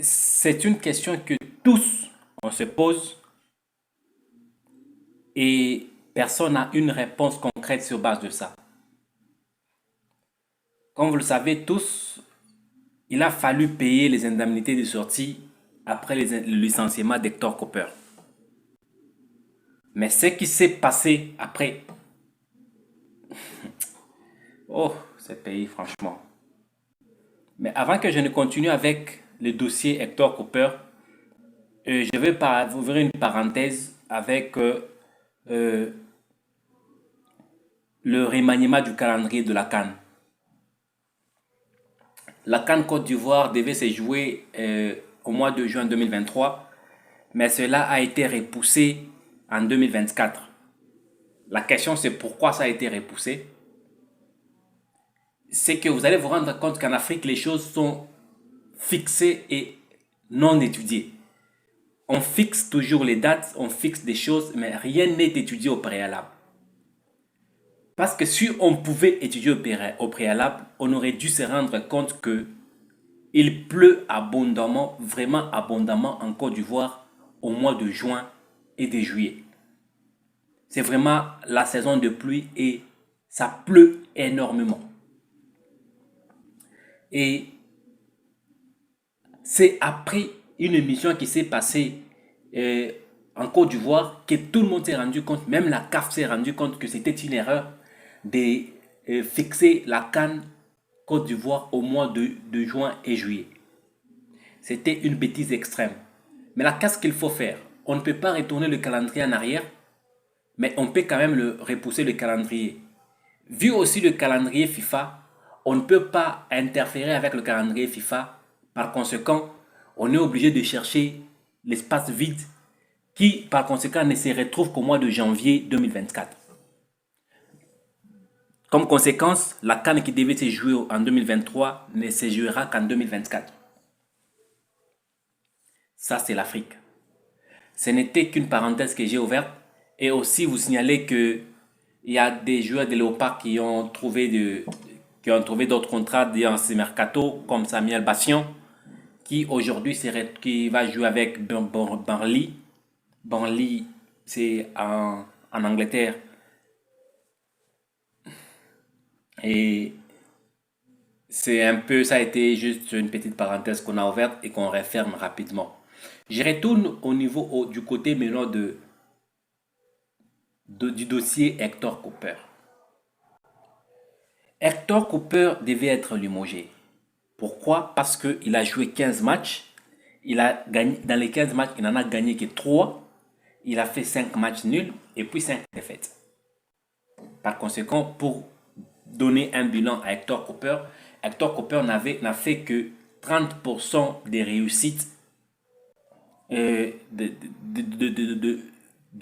c'est une question que tous on se pose et personne n'a une réponse concrète sur base de ça. Comme vous le savez tous, il a fallu payer les indemnités de sortie après le licenciement d'Hector Cooper. Mais ce qui s'est passé après, oh, ce pays, franchement. Mais avant que je ne continue avec le dossier Hector Cooper, je vais ouvrir une parenthèse avec euh, le remaniement du calendrier de la CAN. La CAN Côte d'Ivoire devait se jouer au mois de juin 2023, mais cela a été repoussé en 2024. La question c'est pourquoi ça a été repoussé. C'est que vous allez vous rendre compte qu'en Afrique, les choses sont fixées et non étudiées. On fixe toujours les dates, on fixe des choses, mais rien n'est étudié au préalable. Parce que si on pouvait étudier au préalable, on aurait dû se rendre compte que il pleut abondamment, vraiment abondamment en Côte d'Ivoire au mois de juin et de juillet. C'est vraiment la saison de pluie et ça pleut énormément. Et c'est après une émission qui s'est passée en Côte d'Ivoire que tout le monde s'est rendu compte, même la CAF s'est rendu compte que c'était une erreur de fixer la CAN Côte d'Ivoire au mois de juin et juillet. C'était une bêtise extrême. Mais là, qu'est-ce qu'il faut faire? On ne peut pas retourner le calendrier en arrière, mais on peut quand même repousser le calendrier. Vu aussi le calendrier FIFA, on ne peut pas interférer avec le calendrier FIFA. Par conséquent, on est obligé de chercher l'espace vide qui, par conséquent, ne se retrouve qu'au mois de janvier 2024. Comme conséquence, la CAN qui devait se jouer en 2023 ne se jouera qu'en 2024. Ça, c'est l'Afrique. Ce n'était qu'une parenthèse que j'ai ouverte. Et aussi, vous signaler que il y a des joueurs de Léopard qui ont trouvé d'autres contrats dans ce mercato, comme Samuel Bastion, qui aujourd'hui qui va jouer avec Burnley. Burnley, c'est en Angleterre. Et c'est un peu, ça a été juste une petite parenthèse qu'on a ouverte et qu'on referme rapidement. Je retourne du côté maintenant du dossier Hector Cooper. Hector Cooper devait être limogé. Pourquoi? Parce qu'il a joué 15 matchs. Il a gagné, dans les 15 matchs, il n'en a gagné que 3. Il a fait 5 matchs nuls et puis 5 défaites. Par conséquent, pour donner un bilan à Hector Cooper n'a fait que 30% des réussites de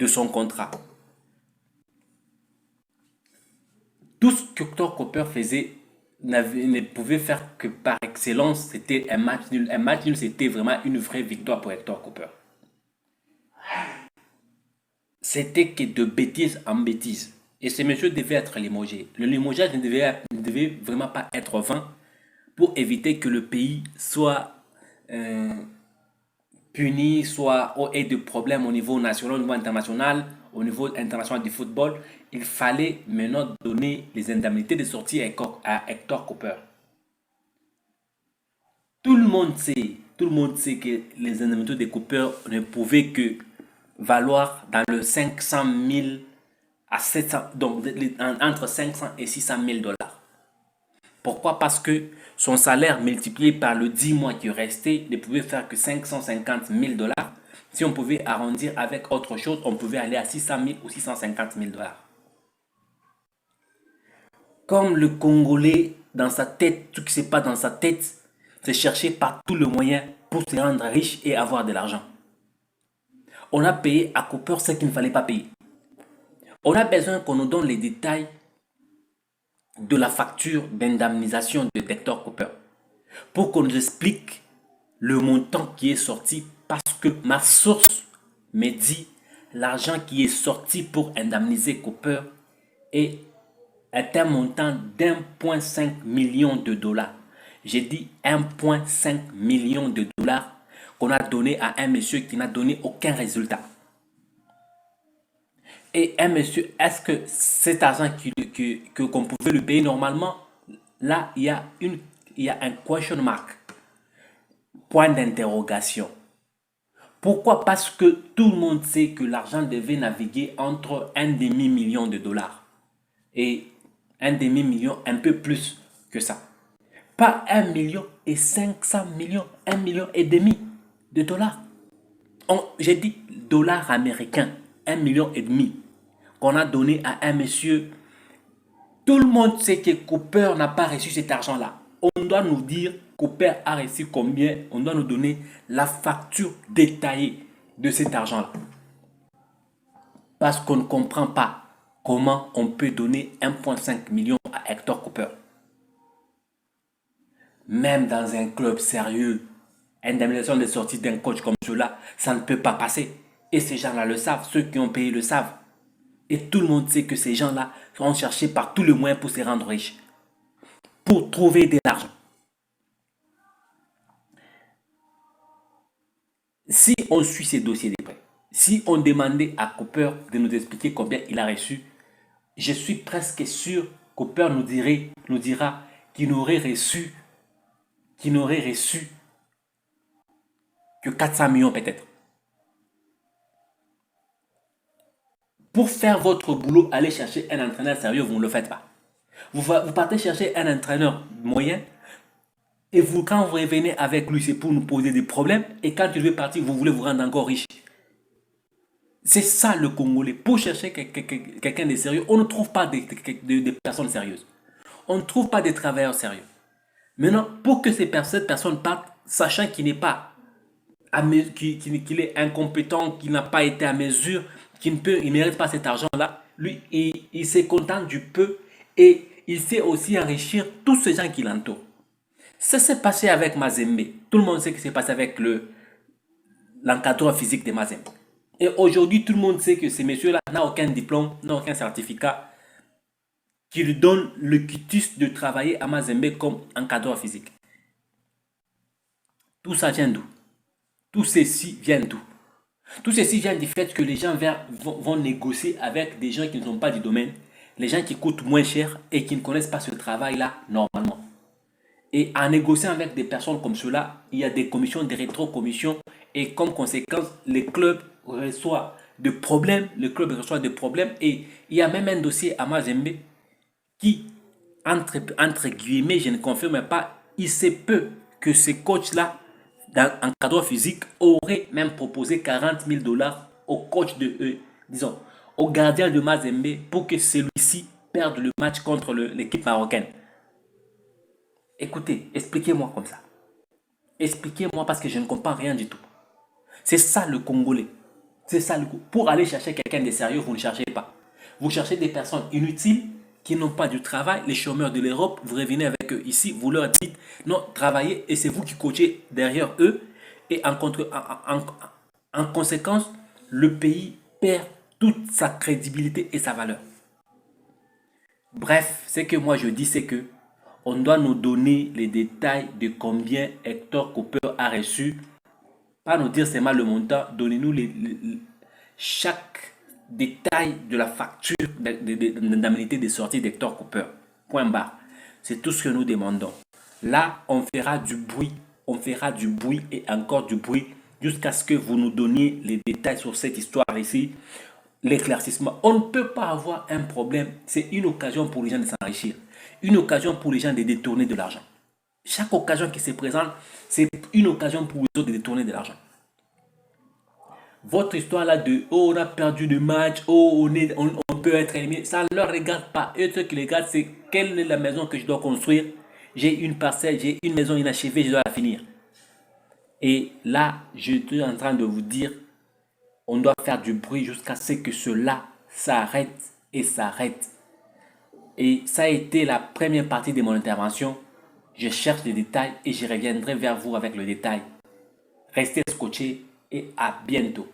son contrat. Tout ce que Hector Cooper faisait ne pouvait faire que par excellence, c'était un match nul. Un match nul, c'était vraiment une vraie victoire pour Hector Cooper. C'était que de bêtises en bêtises. Et ce monsieur devait être limogé. Le limogeage ne devait vraiment pas être vain pour éviter que le pays soit puni, soit ait de problèmes au niveau national, au niveau international du football. Il fallait maintenant donner les indemnités de sortie à Hector Cooper. Tout le monde sait que les indemnités de Cooper ne pouvaient que valoir dans le 500 000 à 700, donc entre 500 et 600 000 dollars. Pourquoi? Parce que son salaire multiplié par le 10 mois qui restait ne pouvait faire que 550 000 dollars. Si on pouvait arrondir avec autre chose, on pouvait aller à 600 000 ou 650 000 dollars. Comme le Congolais, dans sa tête, tout ce qui se passe dans sa tête, c'est chercher par tous les moyens pour se rendre riche et avoir de l'argent. On a payé à Cooper ce qu'il ne fallait pas payer. On a besoin qu'on nous donne les détails de la facture d'indemnisation de Hector Cooper pour qu'on nous explique le montant qui est sorti, parce que ma source me dit l'argent qui est sorti pour indemniser Cooper est un montant d'1,5 million de dollars. J'ai dit 1,5 million de dollars qu'on a donné à un monsieur qui n'a donné aucun résultat. Et un monsieur, est-ce que cet argent qu'on pouvait lui payer normalement, là, il y a un question mark, point d'interrogation. Pourquoi? Parce que tout le monde sait que l'argent devait naviguer entre un demi-million de dollars et un demi-million, un peu plus que ça. Pas 1,5 million, 1,5 million de dollars. J'ai dit dollars américains, 1,5 million qu'on a donné à un monsieur. Tout le monde sait que Cooper n'a pas reçu cet argent-là. On doit nous dire Cooper a reçu combien. On doit nous donner la facture détaillée de cet argent-là. Parce qu'on ne comprend pas comment on peut donner 1,5 million à Hector Cooper. Même dans un club sérieux, indemnisation de sortie d'un coach comme cela, ça ne peut pas passer. Et ces gens-là le savent, ceux qui ont payé le savent. Et tout le monde sait que ces gens-là sont cherchés par tous les moyens pour se rendre riches, pour trouver de l'argent. Si on suit ces dossiers de près, si on demandait à Cooper de nous expliquer combien il a reçu, je suis presque sûr que Cooper nous dira qu'il n'aurait reçu que 400 millions peut-être. Pour faire votre boulot, allez chercher un entraîneur sérieux, vous ne le faites pas. Vous partez chercher un entraîneur moyen et quand vous revenez avec lui, c'est pour nous poser des problèmes. Et quand il veut partir, vous voulez vous rendre encore riche. C'est ça le Congolais. Pour chercher quelqu'un de sérieux, on ne trouve pas de personnes sérieuses. On ne trouve pas de travailleurs sérieux. Maintenant, pour que cette personne parte, sachant qu'il n'est pas qu'il est incompétent, qu'il n'a pas été à mesure, qu'il ne mérite pas cet argent-là, lui, il se contente du peu et il sait aussi enrichir tous ces gens qui l'entourent. Ça s'est passé avec Mazembe. Tout le monde sait que c'est passé avec l'encadreur physique de Mazembe. Et aujourd'hui, tout le monde sait que ce monsieur-là n'a aucun diplôme, n'a aucun certificat qui lui donne le quitus de travailler à Mazembe comme encadreur physique. Tout ça vient d'où? Tout ceci vient d'où? Tout ceci vient du fait que les gens vont négocier avec des gens qui ne sont pas du domaine, les gens qui coûtent moins cher et qui ne connaissent pas ce travail-là normalement. Et en négociant avec des personnes comme cela, il y a des commissions, des rétro-commissions et comme conséquence, les clubs reçoivent des problèmes, et il y a même un dossier à Mazembe qui, entre guillemets, je ne confirme pas, il se peut que ce coach-là, en cadre physique, aurait même proposé 40 000 dollars au coach disons, au gardien de Mazembe pour que celui-ci perde le match contre l'équipe marocaine. Écoutez, expliquez-moi comme ça. Expliquez-moi parce que je ne comprends rien du tout. C'est ça le Congolais. C'est ça le coup. Pour aller chercher quelqu'un de sérieux, vous ne cherchez pas. Vous cherchez des personnes inutiles qui n'ont pas du travail, les chômeurs de l'Europe, vous revenez avec eux ici, vous leur dites non, travaillez et c'est vous qui coachez derrière eux. Et en conséquence, le pays perd toute sa crédibilité et sa valeur. Bref, ce que moi je dis, c'est que on doit nous donner les détails de combien Hector Cooper a reçu. Pas nous dire seulement le montant, donnez-nous chaque détail de la facture d'indemnité de sortie d'Hector Cooper. Point barre. C'est tout ce que nous demandons. Là, on fera du bruit et encore du bruit jusqu'à ce que vous nous donniez les détails sur cette histoire ici, l'éclaircissement. On ne peut pas avoir un problème. C'est une occasion pour les gens de s'enrichir. Une occasion pour les gens de détourner de l'argent. Chaque occasion qui se présente, c'est une occasion pour les autres de détourner de l'argent. Votre histoire là de « oh, on a perdu le match, oh, on peut être éliminé », ça ne leur regarde pas. Eux, ce qui les regarde, c'est quelle est la maison que je dois construire. J'ai une parcelle, j'ai une maison inachevée, je dois la finir. Et là, je suis en train de vous dire, on doit faire du bruit jusqu'à ce que cela s'arrête et s'arrête. Et ça a été la première partie de mon intervention. Je cherche les détails et je reviendrai vers vous avec le détail. Restez scotchés et à bientôt.